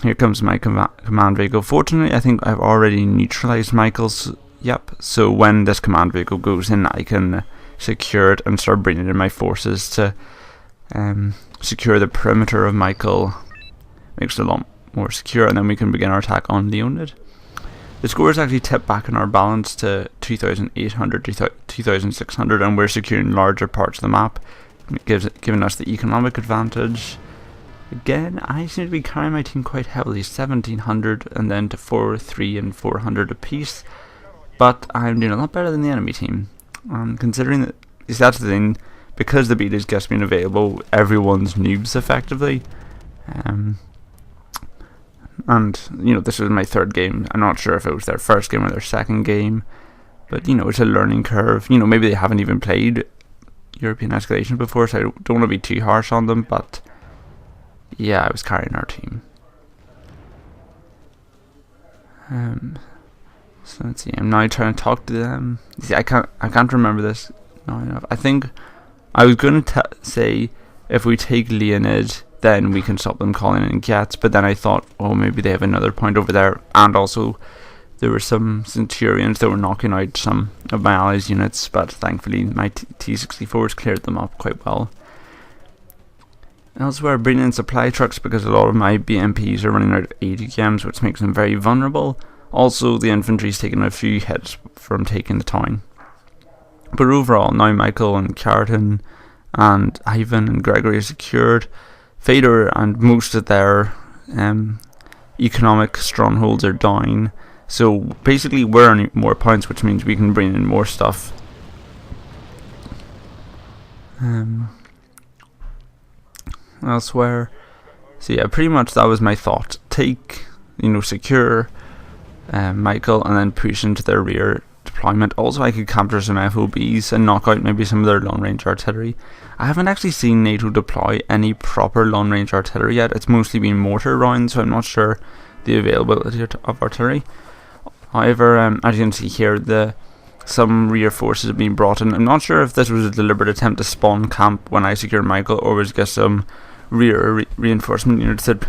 here comes my command vehicle. Fortunately, I think I've already neutralized Michael's. Yep, so when this command vehicle goes in, I can secure it and start bringing in my forces to secure the perimeter of Michael. Makes it a lot more secure, and then we can begin our attack on Leonid. The score is actually tipped back in our balance to 2,800 to 2,600, and we're securing larger parts of the map, giving us the economic advantage. Again, I seem to be carrying my team quite heavily, 1,700 and then to 4, 3 and 400 apiece, but I'm doing a lot better than the enemy team. Considering that, that's the thing, because the beta's just been available, everyone's noobs effectively. And, you know, this was my third game. I'm not sure if it was their first game or their second game, but, you know, it's a learning curve. You know, maybe they haven't even played European Escalation before, so I don't want to be too harsh on them, but yeah, I was carrying our team. So let's see, I'm now trying to talk to them. See, I can't remember this now enough. I think I was going to say if we take Leonid, then we can stop them calling in Gets, but then I thought, oh, maybe they have another point over there, and also there were some Centurions that were knocking out some of my allies' units, but thankfully my T-64s cleared them up quite well. Elsewhere, bringing in supply trucks because a lot of my BMPs are running out of ADMs, which makes them very vulnerable. Also, the infantry's taken a few hits from taking the town. But overall, now Michael and Carton and Ivan and Gregory are secured. Fedor and most of their economic strongholds are down. So basically we're earning more points, which means we can bring in more stuff. Elsewhere. So yeah, pretty much that was my thought. Take, you know, secure Michael and then push into their rear deployment. Also, I could capture some FOBs and knock out maybe some of their long-range artillery. I haven't actually seen NATO deploy any proper long-range artillery yet. It's mostly been mortar rounds, so I'm not sure the availability of artillery. However, as you can see here, some rear forces have been brought in. I'm not sure if this was a deliberate attempt to spawn camp when I secured Michael, or was just some rear reinforcement units that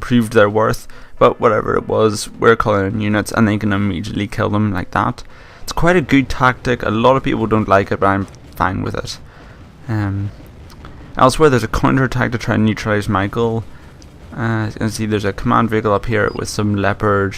proved their worth. But whatever it was, we're calling in units and they can immediately kill them like that. It's quite a good tactic. A lot of people don't like it, but I'm fine with it. Elsewhere, there's a counter-attack to try and neutralize Michael. As you can see, there's a command vehicle up here with some Leopard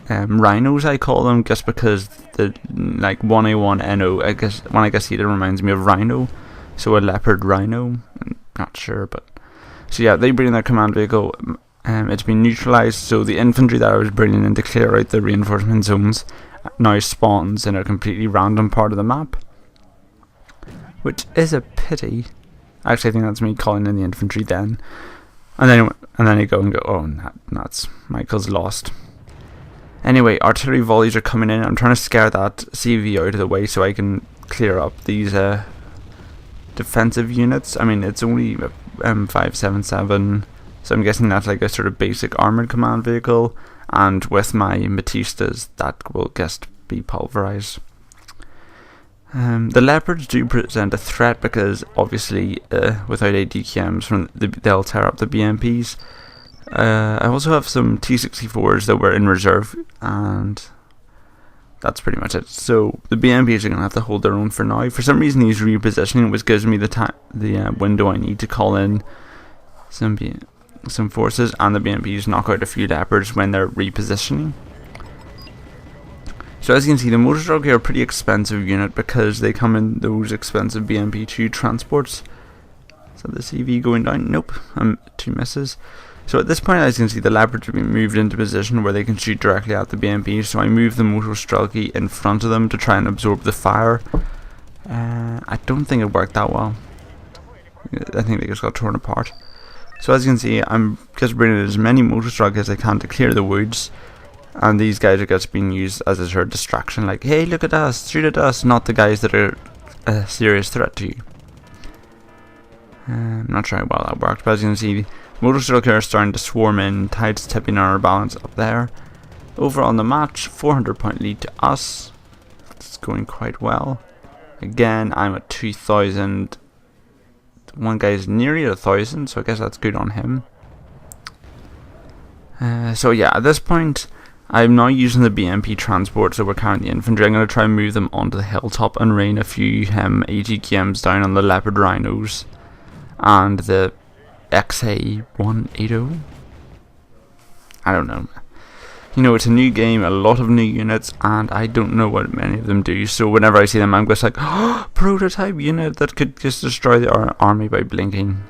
rhinos, I call them, just because the like 1A1NO, I guess when I see it, it reminds me of Rhino. So a Leopard Rhino, I'm not sure, but so yeah, they bring in their command vehicle. It's been neutralized, so the infantry that I was bringing in to clear out the reinforcement zones now spawns in a completely random part of the map, which is a pity. Actually, I think that's me calling in the infantry then, and then I go and go, oh, that's Michael's lost. Anyway, artillery volleys are coming in. I'm trying to scare that CV out of the way so I can clear up these defensive units. I mean, it's only 577, so I'm guessing that's like a sort of basic armoured command vehicle, and with my Matistas that will just be pulverised. The Leopards do present a threat because obviously without ADQMs they'll tear up the BMPs. I also have some T-64s that were in reserve, and that's pretty much it. So the BMPs are going to have to hold their own for now. For some reason he's repositioning, which gives me the window I need to call in some forces, and the BMPs knock out a few Leopards when they're repositioning. So as you can see, the Motorstrike are a pretty expensive unit because they come in those expensive BMP2 transports. So the CV going down? Nope, 2 misses. So at this point, as you can see, the Leopards have been moved into position where they can shoot directly at the BMP. So I move the Motorstrike in front of them to try and absorb the fire. I don't think it worked that well. I think they just got torn apart. So as you can see, I'm just bringing as many Motorstrike as I can to clear the woods. And these guys are just being used as a sort of distraction, like, hey, look at us, shoot at us, not the guys that are a serious threat to you. I'm not sure how well that worked, but as you can see, Motorstrike are starting to swarm in, tides tipping our balance up there. Overall in the match, 400 point lead to us. It's going quite well. Again, I'm at 2,000. One guy's nearly at 1,000, so I guess that's good on him. So yeah, at this point, I'm now using the BMP transport, so we're carrying the infantry. I'm going to try and move them onto the hilltop and rain a few AGKMs down on the leopard rhinos and the XA180. I don't know. You know, it's a new game, a lot of new units, and I don't know what many of them do, so whenever I see them I'm just like, oh, prototype unit that could just destroy the army by blinking.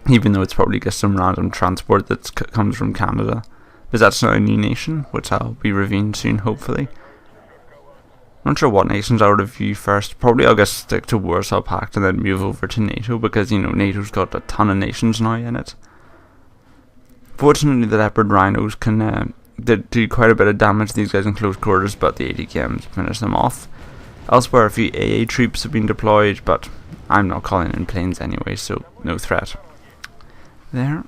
Even though it's probably just some random transport that comes from Canada. Because that's now a new nation, which I'll be reviewing soon, hopefully. I'm not sure what nations I'll review first. Probably I'll just stick to Warsaw Pact and then move over to NATO, because, you know, NATO's got a ton of nations now in it. Fortunately, the leopard rhinos can do quite a bit of damage to these guys in close quarters, but the ATKMs finish them off. Elsewhere, a few AA troops have been deployed, but I'm not calling in planes anyway, so no threat. There.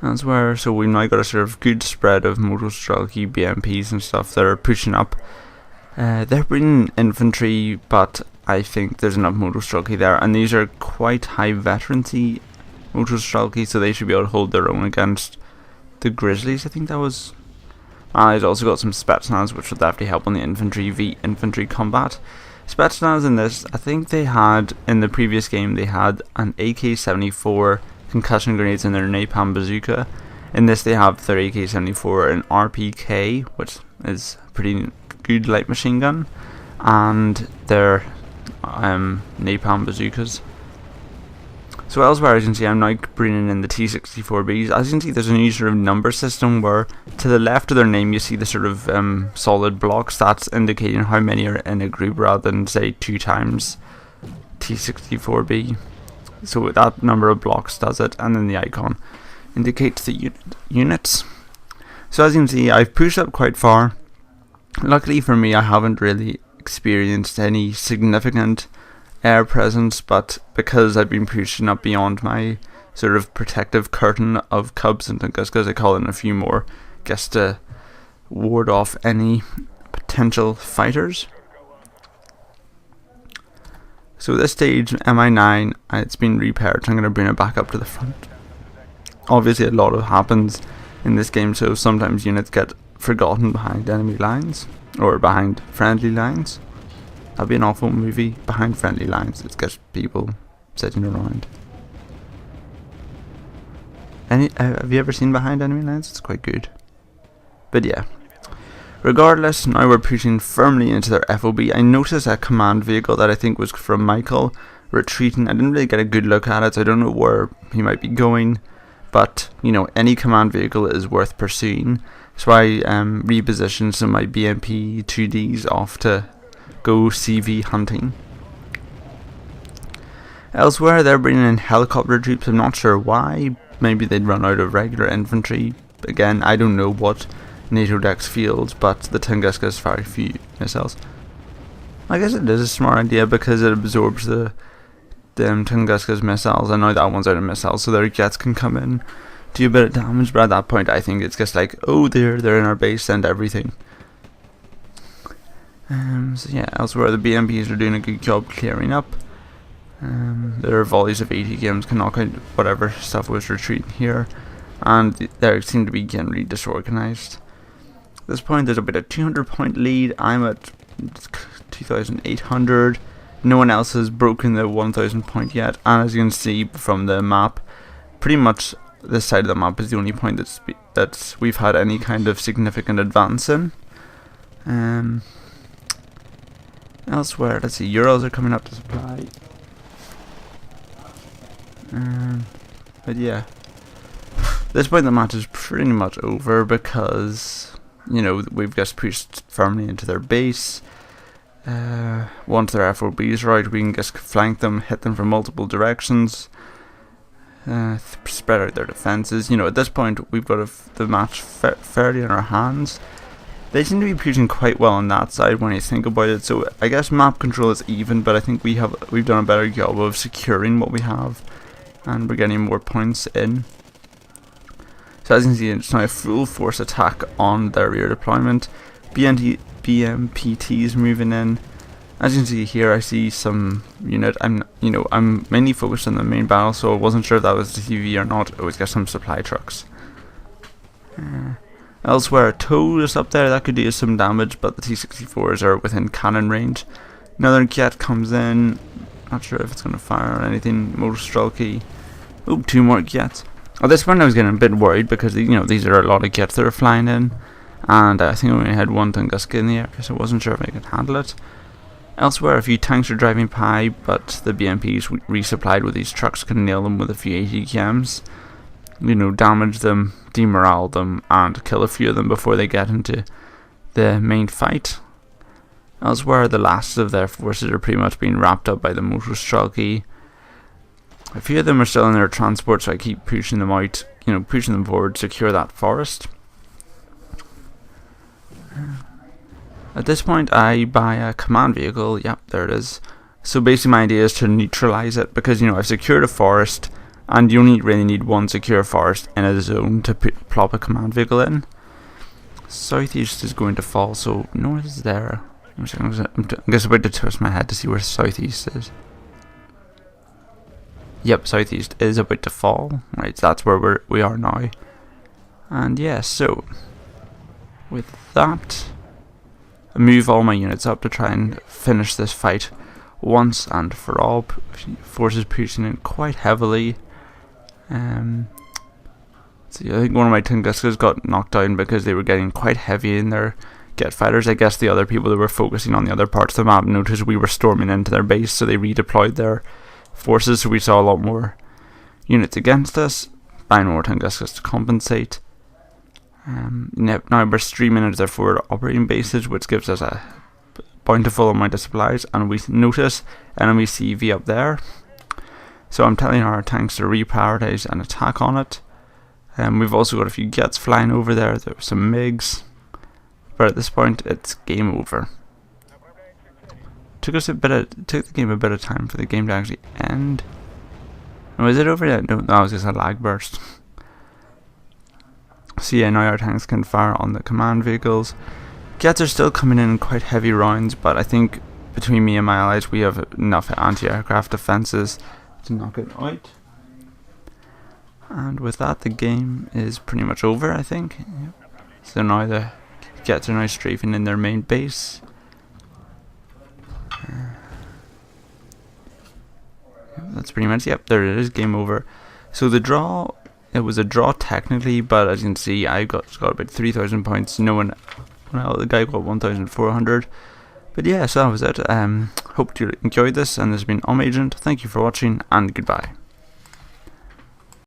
Elsewhere, so we've now got a sort of good spread of Motostrelki BMPs and stuff that are pushing up. They're bringing infantry, but I think there's enough Motostrelki there, and these are quite high veterancy Motostrelki, so they should be able to hold their own against the Grizzlies, I think that was. He's also got some Spetsnaz, which would definitely help on the infantry combat. Spetsnaz in this, I think they had, in the previous game, they had an AK-74 concussion grenades in their napalm bazooka. In this they have their AK-74 and RPK, which is a pretty good light machine gun, and their napalm bazookas. So elsewhere, as you can see, I'm now bringing in the T-64Bs. As you can see, there's a new sort of number system where to the left of their name you see the sort of solid blocks. That's indicating how many are in a group rather than, say, 2 times T-64B. So that number of blocks does it, and then the icon indicates the units. So as you can see, I've pushed up quite far. Luckily for me, I haven't really experienced any significant air presence, but because I've been pushing up beyond my sort of protective curtain of cubs and Tunguskas, I call in a few more just to ward off any potential fighters. So this stage, MI9, it's been repaired, so I'm going to bring it back up to the front. Obviously a lot happens in this game, so sometimes units get forgotten behind enemy lines, or behind friendly lines. That'd be an awful movie, Behind Friendly Lines. It's just people sitting around. Have you ever seen Behind Enemy Lines? It's quite good. But yeah. Regardless, now we're pushing firmly into their FOB. I noticed a command vehicle that I think was from Michael retreating. I didn't really get a good look at it, so I don't know where he might be going. But, you know, any command vehicle is worth pursuing. So I repositioned some of my BMP 2Ds off to go CV hunting. Elsewhere, they're bringing in helicopter troops. I'm not sure why. Maybe they'd run out of regular infantry. Again, I don't know what NATO decks fields, but the Tunguska's fire few missiles. I guess it is a smart idea because it absorbs the Tunguska's missiles, and now that one's out of missiles, so their jets can come in, do a bit of damage. But at that point, I think it's just like, oh, they're in our base, send everything. So yeah, elsewhere the BMPs are doing a good job clearing up. There are volleys of ATKMs can knock out whatever stuff was retreating here, and they seem to be getting really disorganized. At this point there's about a 200 point lead. I'm at 2,800. No one else has broken the 1,000 point yet, and as you can see from the map, pretty much this side of the map is the only point that we've had any kind of significant advance in. Elsewhere, let's see, Urals are coming up to supply. But yeah, at this point the match is pretty much over because, you know, we've just pushed firmly into their base. Once their FOBs are out, we can just flank them, hit them from multiple directions, spread out their defences. You know, at this point we've got the match fairly in our hands. They seem to be pushing quite well on that side when you think about it, so I guess map control is even, but I think we've done a better job of securing what we have, and we're getting more points in. So as you can see, it's now a full force attack on their rear deployment. BMPTs moving in. As you can see here, I see some unit. I'm mainly focused on the main battle, so I wasn't sure if that was the TV or not. I always get some supply trucks. Elsewhere, a tow is up there. That could do some damage, but the T-64s are within cannon range. Another jet comes in. Not sure if it's going to fire on anything. Motor Strelky. Oh, 2 more jets. At this point, I was getting a bit worried because these are a lot of jets that are flying in, and I think I only had 1 Tunguska in the air, so I wasn't sure if I could handle it. Elsewhere, a few tanks are driving by, but the BMPs resupplied with these trucks can nail them with a few ATKMs. Damage them, demorale them, and kill a few of them before they get into the main fight. Elsewhere, the last of their forces are pretty much being wrapped up by the Motor Strelky. A few of them are still in their transport, so I keep pushing them out, pushing them forward, secure that forest. At this point, I buy a command vehicle. Yep, there it is. So basically my idea is to neutralize it, because I've secured a forest, and you only really need 1 secure forest in a zone to plop a command vehicle in. Southeast is going to fall, so north is there. I'm just about to twist my head to see where southeast is. Yep, southeast is about to fall. Right, so that's where we are now. And yeah, so with that, I move all my units up to try and finish this fight once and for all. Forces pushing in quite heavily. So I think one of my Tunguskas got knocked down because they were getting quite heavy in their jet fighters. I guess the other people that were focusing on the other parts of the map noticed we were storming into their base, so they redeployed their forces, so we saw a lot more units against us. Buying more Tunguskas to compensate. Now we're streaming into their forward operating bases, which gives us a bountiful amount of supplies, and we notice enemy CV up there. So I'm telling our tanks to reprioritize and attack on it. We've also got a few jets flying over there. There are some MiGs, but at this point it's game over. Took the game a bit of time for the game to actually end. Oh, is it over yet? No, that was just a lag burst. So yeah, now our tanks can fire on the command vehicles. Jets are still coming in quite heavy rounds, but I think between me and my allies we have enough anti-aircraft defences to knock it out. And with that, the game is pretty much over, I think. Yep. So now the jets are now strafing in their main base. That's pretty much, yep, there it is, game over. So the draw, it was a draw technically, but as you can see, I got about 3,000 points. The guy got 1,400. But yeah, so that was it. Hope you enjoyed this, and this has been Agent. Thank you for watching, and goodbye.